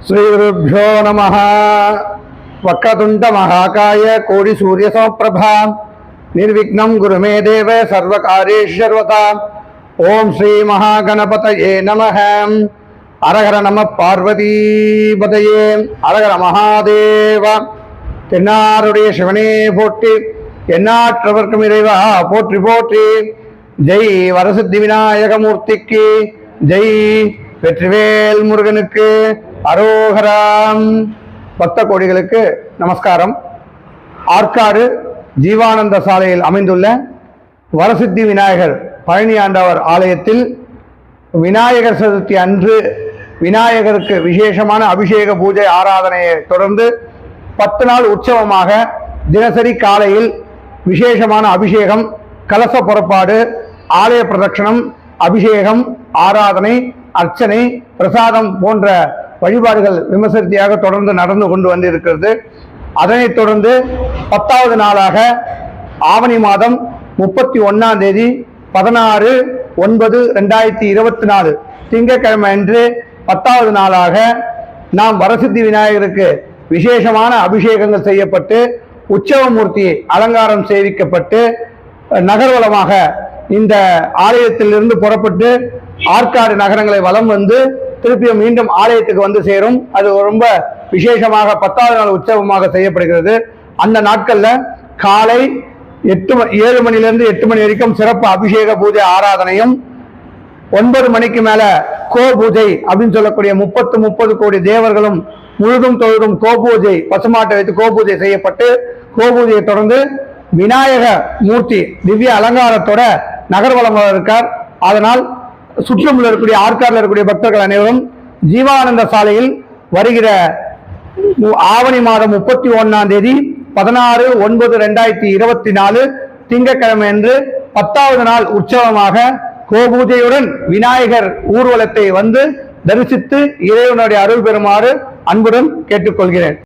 श्रीगुरुभ्यो नमः। वक्रतुंड महाकाय कोटि सूर्य समप्रभा निर्विघ्नं गुरु मे देव सर्वकार्येषु सर्वदा। ओम श्री महागणपतये नमः। அரகர நம பார்வதிபதையே அரகர மகாதேவ. தென்னாருடைய சிவனே போற்றி, எந்நாட்டவர்க்கும் இறைவா போற்றி போற்றி. ஜெய் வரசித்தி விநாயகமூர்த்திக்கு ஜெய், வெற்றிவேல் முருகனுக்கு அரோகராம். பக்த கோடிகளுக்கு நமஸ்காரம். ஆற்காடு ஜீவானந்த சாலையில் அமைந்துள்ள வரசித்தி விநாயகர் பழனி ஆண்டவர் ஆலயத்தில் விநாயகர் சதுர்த்தி அன்று விநாயகருக்கு விசேஷமான அபிஷேக பூஜை ஆராதனையை தொடர்ந்து 10 நாள் உற்சவமாக தினசரி காலையில் விசேஷமான அபிஷேகம், கலச புறப்பாடு, ஆலய பிரதட்சணம், அபிஷேகம், ஆராதனை, அர்ச்சனை, பிரசாதம் போன்ற வழிபாடுகள் விமர்சையாக தொடர்ந்து நடந்து கொண்டு வந்திருக்கிறது. அதனைத் தொடர்ந்து 10வது நாளாக ஆவணி மாதம் 31ஆம் தேதி 16/9/2024 திங்கட்கிழமை அன்று 10வது நாளாக நாம் வரசித்தி விநாயகருக்கு விசேஷமான அபிஷேகங்கள் செய்யப்பட்டு உற்சவமூர்த்தி அலங்காரம் சேவிக்கப்பட்டு நகர்வலமாக இந்த ஆலயத்திலிருந்து புறப்பட்டு ஆற்காடு நகரங்களை வலம் வந்து திருப்பியும் மீண்டும் ஆலயத்துக்கு வந்து சேரும். அது ரொம்ப விசேஷமாக 10வது நாள் உற்சவமாக செய்யப்படுகிறது. அந்த நாட்கள்ல காலை 7 மணிலிருந்து 8 மணி வரைக்கும் சிறப்பு அபிஷேக பூஜை ஆராதனையும், 9 மணிக்கு மேல கோ பூஜை அப்படின்னு சொல்லக்கூடிய 30 கோடி தேவர்களும் முழுதும் தொழுதும் கோ பூஜை, பசுமாட்டை வைத்து கோ பூஜை செய்யப்பட்டு கோ பூஜையை தொடர்ந்து விநாயக மூர்த்தி திவ்ய அலங்காரத்தோட நகர்வலம் இருக்கார். அதனால் சுற்றும் இருக்கக்கூடிய ஆற்காட்டில் இருக்கக்கூடிய பக்தர்கள் அனைவரும் ஜீவானந்த சாலையில் வருகிற ஆவணி மாதம் 31ஆம் தேதி 16/9/2024 திங்கட்கிழமை அன்று 10வது நாள் உற்சவமாக கோபூஜையுடன் விநாயகர் ஊர்வலத்தை வந்து தரிசித்து இறைவனுடைய அருள் பெறுமாறு அன்புடன் கேட்டுக்கொள்கிறேன்.